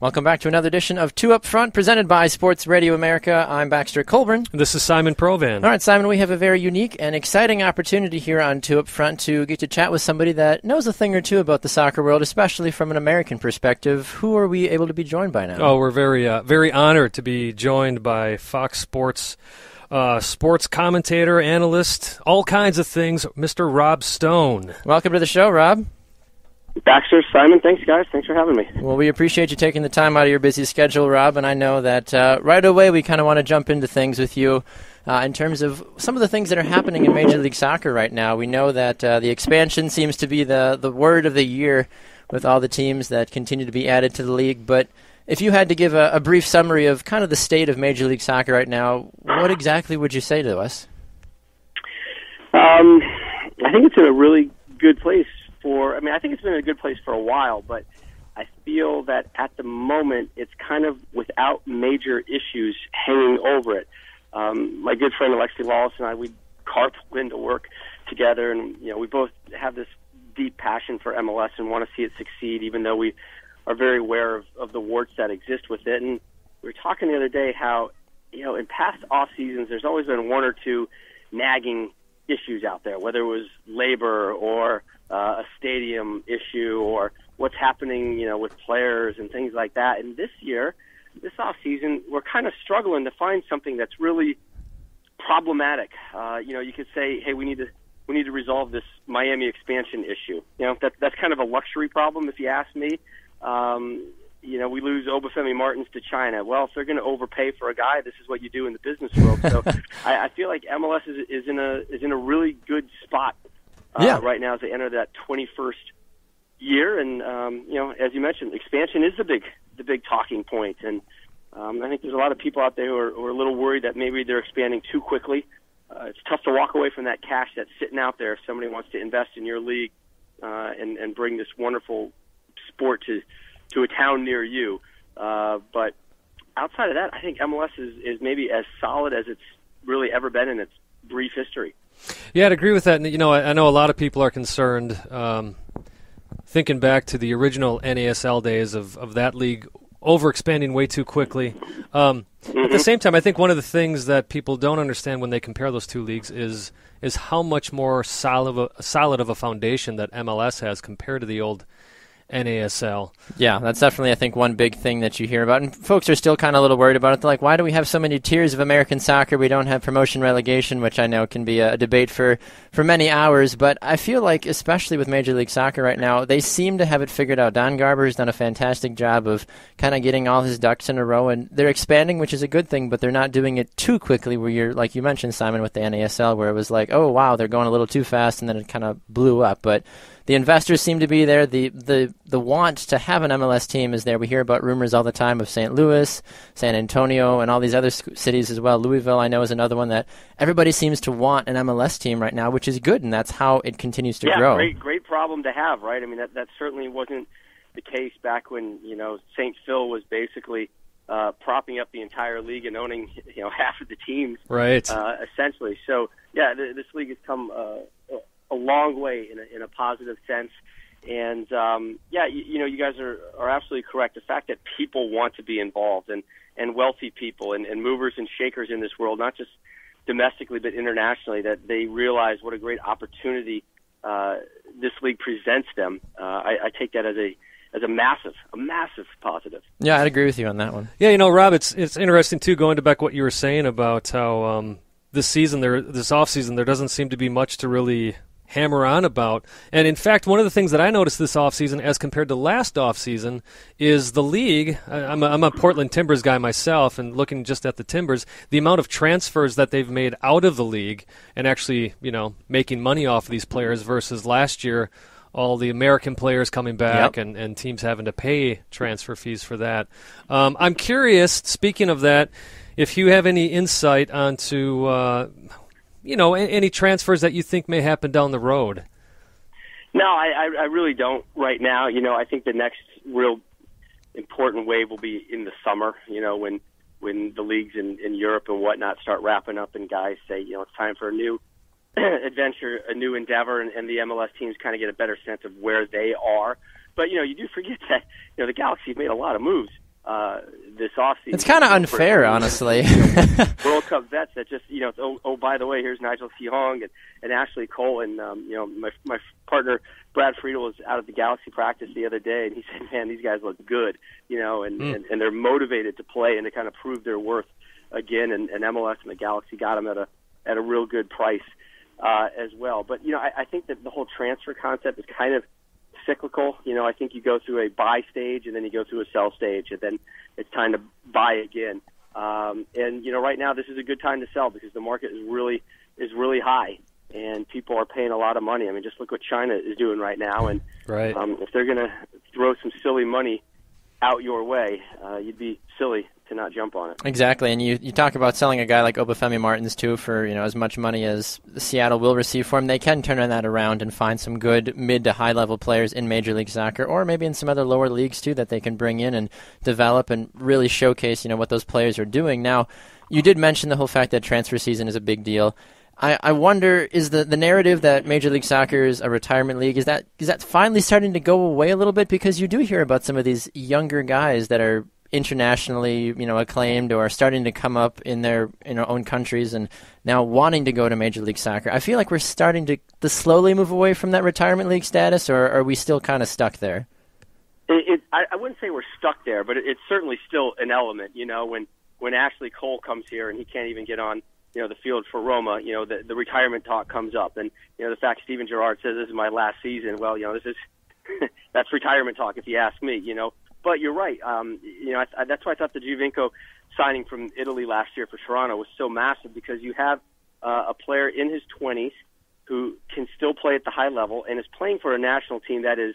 Welcome back to another edition of Two Up Front, presented by Sports Radio America. I'm Baxter Colburn. This is Simon Provan. All right, Simon, we have a very unique and exciting opportunity here on Two Up Front to get to chat with somebody that knows a thing or two about the soccer world, especially from an American perspective. Who are we able to be joined by now? Oh, we're very honored to be joined by Fox Sports sports commentator, analyst, all kinds of things, Mr. Rob Stone. Welcome to the show, Rob. Baxter, Simon, thanks, guys. Thanks for having me. Well, we appreciate you taking the time out of your busy schedule, Rob, and I know that right away we kind of want to jump into things with you in terms of some of the things that are happening in Major League Soccer right now. We know that the expansion seems to be the word of the year with all the teams that continue to be added to the league, but if you had to give a brief summary of kind of the state of Major League Soccer right now, what exactly would you say to us? I think it's in a really good place. I think it's been in a good place for a while, but I feel that at the moment it's kind of without major issues hanging over it. My good friend Alexi Wallace and I, we carpool into work together, and we both have this deep passion for MLS and want to see it succeed, even though we are very aware of the warts that exist with it. And we were talking the other day how, in past off seasons, there's always been one or two nagging issues out there, whether it was labor or a stadium issue or what's happening, with players and things like that. And this year, this off season, we're kind of struggling to find something that's really problematic. You could say, hey, we need to resolve this Miami expansion issue. That's kind of a luxury problem, if you ask me. We lose Obafemi Martins to China. Well, if they're going to overpay for a guy, this is what you do in the business world. So I feel like MLS is in a really good spot right now as they enter that 21st year. And as you mentioned, expansion is the big talking point. And I think there's a lot of people out there who are a little worried that maybe they're expanding too quickly. It's tough to walk away from that cash that's sitting out there if somebody wants to invest in your league and bring this wonderful sport to a town near you. But outside of that, I think MLS is maybe as solid as it's really ever been in its brief history. Yeah, I'd agree with that. And, I know a lot of people are concerned, thinking back to the original NASL days of that league overexpanding way too quickly. At the same time, I think one of the things that people don't understand when they compare those two leagues is how much more solid of a foundation that MLS has compared to the old NASL. Yeah, that's definitely, I think, one big thing that you hear about. And folks are still kind of a little worried about it. They're like, why do we have so many tiers of American soccer? We don't have promotion relegation, which I know can be a debate for many hours. But I feel like, especially with Major League Soccer right now, they seem to have it figured out. Don Garber has done a fantastic job of kind of getting all his ducks in a row. And they're expanding, which is a good thing, but they're not doing it too quickly where you're, like you mentioned, Simon, with the NASL, where it was like, oh, wow, they're going a little too fast, and then it kind of blew up. But the investors seem to be there. The want to have an MLS team is there. We hear about rumors all the time of St. Louis, San Antonio, and all these other cities as well. Louisville, I know, is another one that everybody seems to want an MLS team right now, which is good, and that's how it continues to grow. Yeah, great problem to have, right? I mean, that certainly wasn't the case back when, St. Phil was basically propping up the entire league and owning, half of the teams, right? Essentially. So, yeah, this league has come a long way in a positive sense. And, you guys are absolutely correct. The fact that people want to be involved and wealthy people and movers and shakers in this world, not just domestically but internationally, that they realize what a great opportunity this league presents them. I take that as a massive positive. Yeah, I'd agree with you on that one. Yeah, Rob, it's interesting, too, going back what you were saying about how this offseason, there doesn't seem to be much to really hammer on about. And in fact, one of the things that I noticed this offseason as compared to last offseason is the league. I'm a Portland Timbers guy myself, and looking just at the Timbers, the amount of transfers that they've made out of the league and actually, making money off of these players versus last year, all the American players coming back and teams having to pay transfer fees for that. I'm curious, speaking of that, if you have any insight onto any transfers that you think may happen down the road. No, I really don't right now. I think the next real important wave will be in the summer, when the leagues in Europe and whatnot start wrapping up and guys say, it's time for a new adventure, a new endeavor, and the MLS teams kind of get a better sense of where they are. But, you do forget that, the Galaxy have made a lot of moves this offseason. It's kind of unfair, honestly. World Cup vets that just, oh, by the way, here's Nigel Hong and Ashley Cole. And, my partner, Brad Friedel, was out at the Galaxy practice the other day, and he said, man, these guys look good, and they're motivated to play and to kind of prove their worth again. And MLS and the Galaxy got them at a real good price as well. But, I think that the whole transfer concept is kind of cyclical. I think you go through a buy stage and then you go through a sell stage and then it's time to buy again. Right now this is a good time to sell because the market is really high and people are paying a lot of money. I mean, just look what China is doing right now. And right. If they're going to throw some silly money out your way, you'd be silly to not jump on it. Exactly, and you talk about selling a guy like Obafemi Martins too for as much money as Seattle will receive for him. They can turn that around and find some good mid to high level players in Major League Soccer, or maybe in some other lower leagues too, that they can bring in and develop and really showcase what those players are doing. Now, you did mention the whole fact that transfer season is a big deal. I wonder, is the narrative that Major League Soccer is a retirement league, is that finally starting to go away a little bit? Because you do hear about some of these younger guys that are internationally, acclaimed or starting to come up in their own countries and now wanting to go to Major League Soccer. I feel like we're starting to slowly move away from that retirement league status, or are we still kind of stuck there? I wouldn't say we're stuck there, but it's certainly still an element. When Ashley Cole comes here and he can't even get on the field for Roma, the retirement talk comes up, and the fact Steven Gerrard says this is my last season. Well, this is that's retirement talk if you ask me. But you're right. That's why I thought the Giovinco signing from Italy last year for Toronto was so massive, because you have a player in his 20s who can still play at the high level and is playing for a national team that is,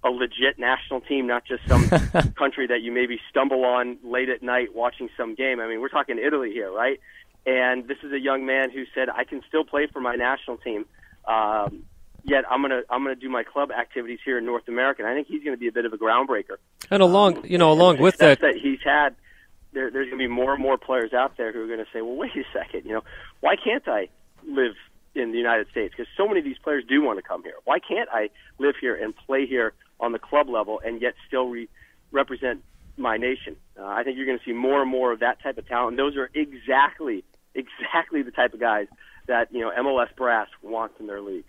a legit national team, not just some country that you maybe stumble on late at night watching some game. I mean, we're talking Italy here, right? And this is a young man who said, I can still play for my national team. Yet I'm gonna do my club activities here in North America. And I think he's going to be a bit of a groundbreaker. And along with that he's had, there's going to be more and more players out there who are going to say, well, wait a second, why can't I live in the United States? Because so many of these players do want to come here. Why can't I live here and play here on the club level and yet still represent my nation? I think you're going to see more and more of that type of talent. And those are exactly the type of guys that MLS brass wants in their league.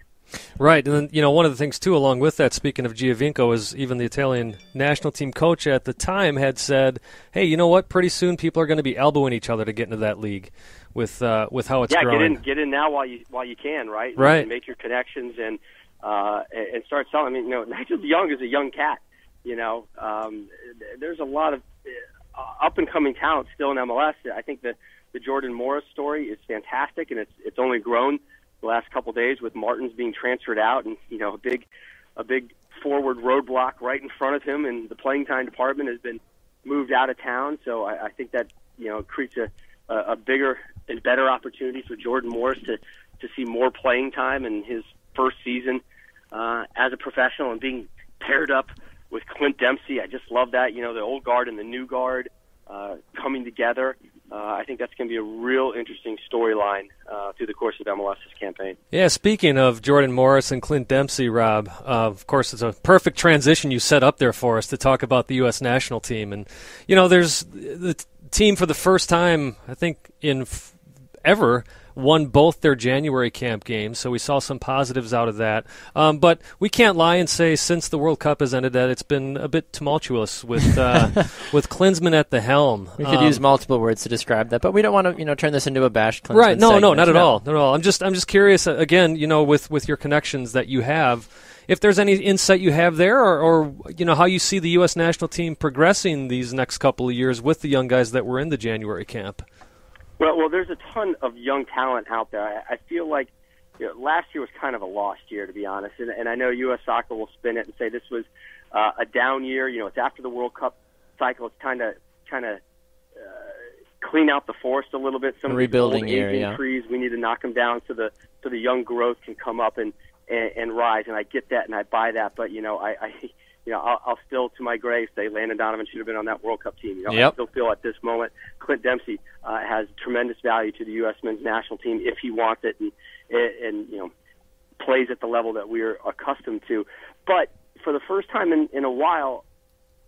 Right, and then one of the things too, along with that, speaking of Giovinco, is even the Italian national team coach at the time had said, "Hey, you know what? Pretty soon people are going to be elbowing each other to get into that league with how it's growing." Get in now while you can, right? Right. And make your connections and start selling. I mean, Nigel Young is a young cat. There's a lot of up and coming talent still in MLS. I think the Jordan Morris story is fantastic, and it's only grown the last couple of days with Martins being transferred out, and a big forward roadblock right in front of him, and the playing time department has been moved out of town. So I think that creates a bigger and better opportunity for Jordan Morris to see more playing time in his first season as a professional, and being paired up with Clint Dempsey. I just love that, the old guard and the new guard coming together. I think that's going to be a real interesting storyline through the course of MLS's campaign. Yeah, speaking of Jordan Morris and Clint Dempsey, Rob, of course it's a perfect transition you set up there for us to talk about the U.S. national team. And, there's the team for the first time, I think, in ever, won both their January camp games, so we saw some positives out of that. But we can't lie and say since the World Cup has ended that it's been a bit tumultuous with with Klinsmann at the helm. We could use multiple words to describe that, but we don't want to turn this into a bash Klinsmann Right? No, segment. not at all. Not at all. I'm just curious again. With your connections that you have, if there's any insight you have there, or how you see the U.S. national team progressing these next couple of years with the young guys that were in the January camp. Well, there's a ton of young talent out there. I feel like last year was kind of a lost year, to be honest. And I know U.S. Soccer will spin it and say this was a down year. It's after the World Cup cycle. It's kind of clean out the forest a little bit. Some of rebuilding these old year, yeah. trees, we need to knock them down so the young growth can come up and rise. And I get that and I buy that. But I'll still, to my grave, say Landon Donovan should have been on that World Cup team. Yep. I still feel at this moment Clint Dempsey has tremendous value to the U.S. men's national team if he wants it and plays at the level that we're accustomed to. But for the first time in a while,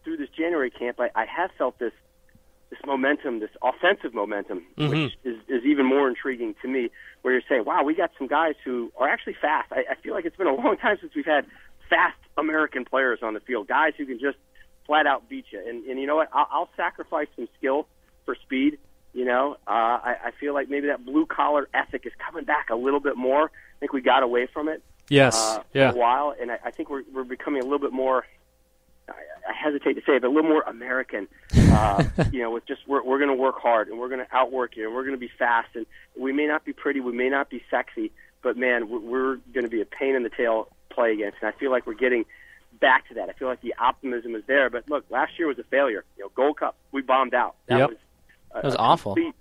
through this January camp, I have felt this momentum, this offensive momentum, which is even more intriguing to me, where you're saying, wow, we got some guys who are actually fast. I feel like it's been a long time since we've had fast American players on the field, guys who can just flat out beat you. And you know what? I'll sacrifice some skill for speed. I feel like maybe that blue-collar ethic is coming back a little bit more. I think we got away from it for a while, and I think we're becoming a little bit more, I hesitate to say it, but a little more American, with just we're going to work hard, and we're going to outwork you, and we're going to be fast, and we may not be pretty, we may not be sexy, but, man, we're going to be a pain in the tail play against, and I feel like we're getting back to that. I feel like the optimism is there, but, look, last year was a failure. Gold Cup, we bombed out. That was awful. Complete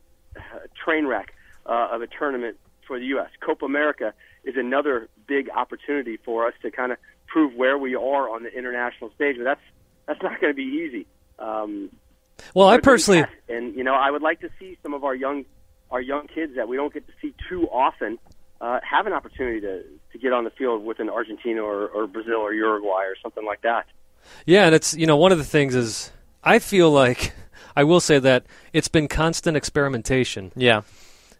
train wreck of a tournament for the U.S. Copa America is another big opportunity for us to kind of prove where we are on the international stage, but that's not going to be easy. Well, I personally, and I would like to see some of our young kids that we don't get to see too often have an opportunity to get on the field with an Argentina or Brazil or Uruguay or something like that. Yeah, and it's one of the things is I feel like I will say that it's been constant experimentation. Yeah.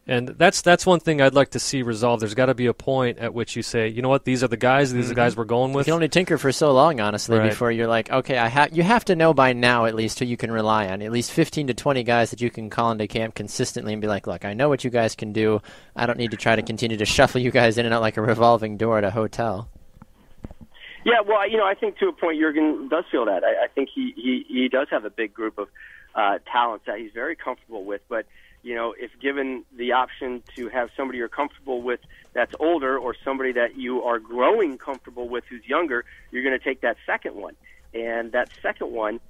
And that's one thing I'd like to see resolved. There's got to be a point at which you say, you know what, these are the guys we're going with. You can only tinker for so long, honestly, before you're like, okay, you have to know by now at least who you can rely on. At least 15 to 20 guys that you can call into camp consistently and be like, look, I know what you guys can do. I don't need to try to continue to shuffle you guys in and out like a revolving door at a hotel. Yeah, well, I think to a point Jurgen does feel that. I think he does have a big group of talents that he's very comfortable with, but if given the option to have somebody you're comfortable with that's older or somebody that you are growing comfortable with who's younger, you're going to take that second one. And that second one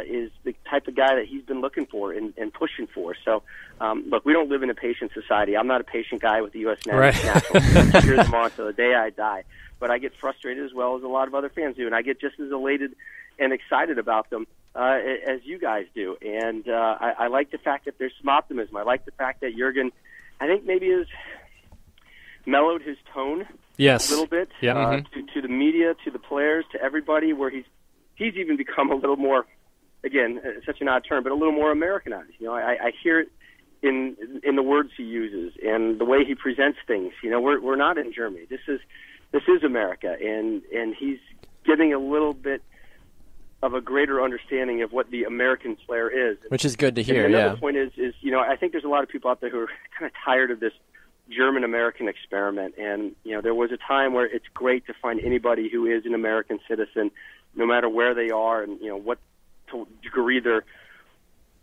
is the type of guy that he's been looking for and pushing for. So, look, we don't live in a patient society. I'm not a patient guy with the U.S. national team. I cheer them on till the day I die. But I get frustrated as well as a lot of other fans do, and I get just as elated and excited about them as you guys do. And I like the fact that there's some optimism. I like the fact that Jurgen, I think maybe has mellowed his tone a little bit to the media, to the players, to everybody, where he's even become a little more, again, such an odd term, but a little more Americanized. I hear it in the words he uses and the way he presents things. We're not in Germany. This is America, and he's getting a little bit of a greater understanding of what the American player is. Which is good to hear, and another point is, I think there's a lot of people out there who are kind of tired of this German-American experiment. And, there was a time where it's great to find anybody who is an American citizen, no matter where they are and, what degree their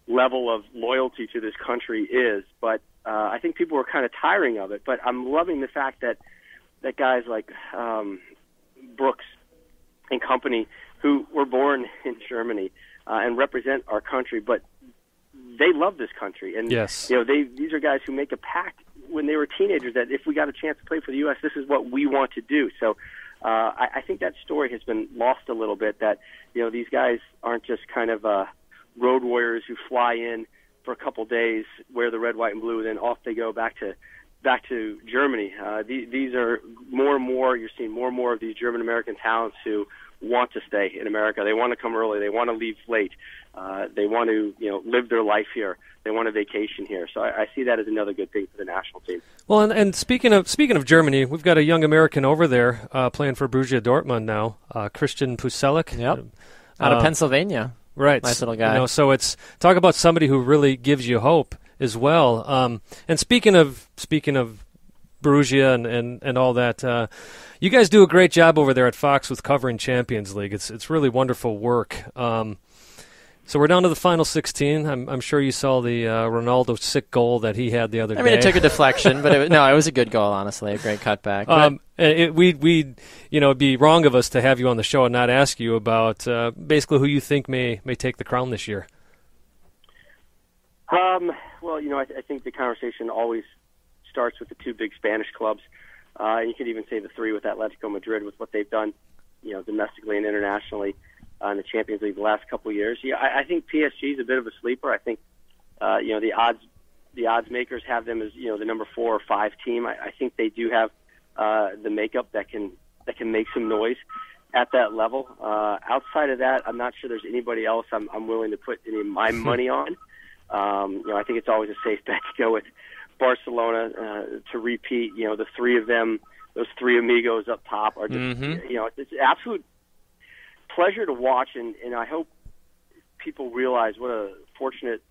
level of loyalty to this country is. But I think people are kind of tiring of it. But I'm loving the fact that guys like Brooks and company, who were born in Germany and represent our country, but they love this country. And these are guys who make a pact when they were teenagers that if we got a chance to play for the U.S., this is what we want to do. So I think that story has been lost a little bit, that these guys aren't just kind of road warriors who fly in for a couple days, wear the red, white, and blue, and then off they go back to Germany. These are more and more, you're seeing more and more of these German-American talents who want to stay in America. They want to come early. They want to leave late. They want to, live their life here. They want a vacation here. So I see that as another good thing for the national team. Well, and speaking of Germany, we've got a young American over there playing for Borussia Dortmund now, Christian Puselik. Yep. Out of Pennsylvania. Right. Nice little guy. So it's talk about somebody who really gives you hope as well. And speaking of Borussia and all that, you guys do a great job over there at Fox with covering Champions League. It's really wonderful work. So we're down to the final 16. I'm sure you saw the Ronaldo sick goal that he had the other day. I mean, it took a deflection, but it was a good goal, honestly, a great cutback. We'd it'd be wrong of us to have you on the show and not ask you about basically who you think may take the crown this year. Well, I think the conversation always starts with the two big Spanish clubs. You could even say the three with Atletico Madrid, with what they've done, domestically and internationally in the Champions League the last couple of years. Yeah, I think PSG is a bit of a sleeper. I think, the odds makers have them as the number 4 or 5 team. I think they do have the makeup that can make some noise. at that level. Outside of that, I'm not sure there's anybody else I'm willing to put any of my money on. I think it's always a safe bet to go with Barcelona to repeat. The three of them, those three amigos up top, are just it's an absolute pleasure to watch, and I hope people realize what a fortunate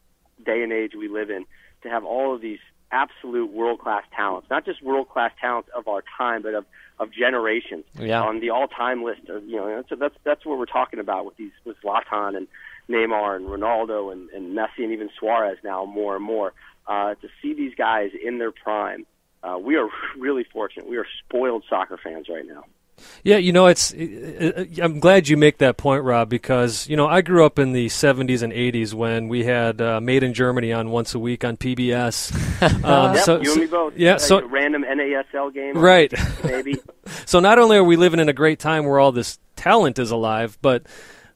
day and age we live in to have all of these absolute world-class talents, not just world-class talents of our time, but of generations on the all-time list. So that's what we're talking about with Zlatan and Neymar and Ronaldo and Messi and even Suarez now more and more. To see these guys in their prime, we are really fortunate. We are spoiled soccer fans right now. Yeah, I'm glad you make that point, Rob, because, I grew up in the 70s and 80s when we had Made in Germany on once a week on PBS. You and me both. Yeah, so a random NASL game. Right. Maybe. So not only are we living in a great time where all this talent is alive, but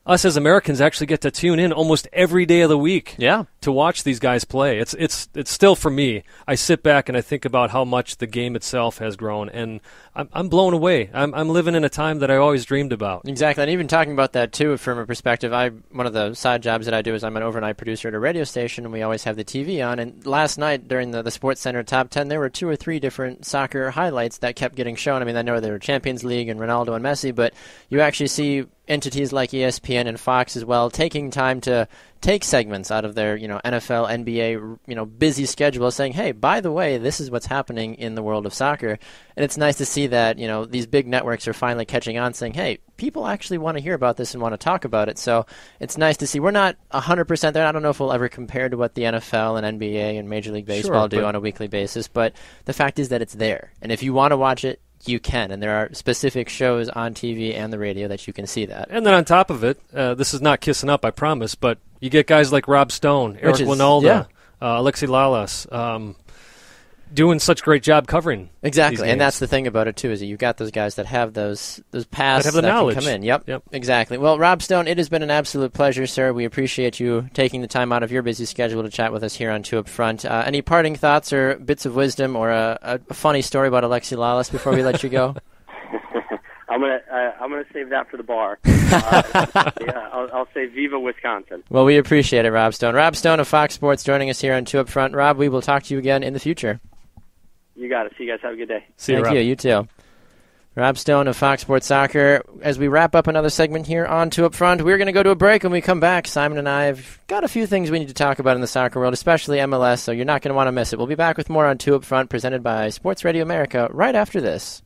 us as Americans actually get to tune in almost every day of the week to watch these guys play. It's still, for me, I sit back and I think about how much the game itself has grown, and I'm blown away. I'm living in a time that I always dreamed about. Exactly, and even talking about that, too, from a perspective, one of the side jobs that I do is I'm an overnight producer at a radio station, and we always have the TV on, and last night during the Sports Center Top 10, there were 2 or 3 different soccer highlights that kept getting shown. I mean, I know there were Champions League and Ronaldo and Messi, but you actually see entities like ESPN and Fox as well taking time to take segments out of their NFL, NBA busy schedule, saying, hey, by the way, this is what's happening in the world of soccer. And it's nice to see that these big networks are finally catching on, saying, hey, people actually want to hear about this and want to talk about it. So it's nice to see. We're not 100% there. I don't know if we'll ever compare to what the NFL and NBA and Major League Baseball do on a weekly basis, but the fact is that it's there. And if you want to watch it, you can, and there are specific shows on TV and the radio that you can see that. And then on top of it, this is not kissing up, I promise, but you get guys like Rob Stone, Eric Winalda, Alexi Lalas, doing such a great job covering. Exactly, and that's the thing about it too, is that you've got those guys that have those pasts that have the knowledge. Can come in. Yep, exactly. Well, Rob Stone, it has been an absolute pleasure, sir. We appreciate you taking the time out of your busy schedule to chat with us here on Two Up Front. Any parting thoughts or bits of wisdom or a funny story about Alexi Lalas before we let you go? I'm gonna save that for the bar. I'll say Viva Wisconsin. Well, we appreciate it, Rob Stone. Rob Stone of Fox Sports joining us here on Two Up Front. Rob, we will talk to you again in the future. You got it. See you guys. Have a good day. Thank you. You too. Rob Stone of Fox Sports Soccer. As we wrap up another segment here on Two Up Front, we're going to go to a break. When we come back, Simon and I have got a few things we need to talk about in the soccer world, especially MLS, so you're not going to want to miss it. We'll be back with more on Two Up Front, presented by Sports Radio America, right after this.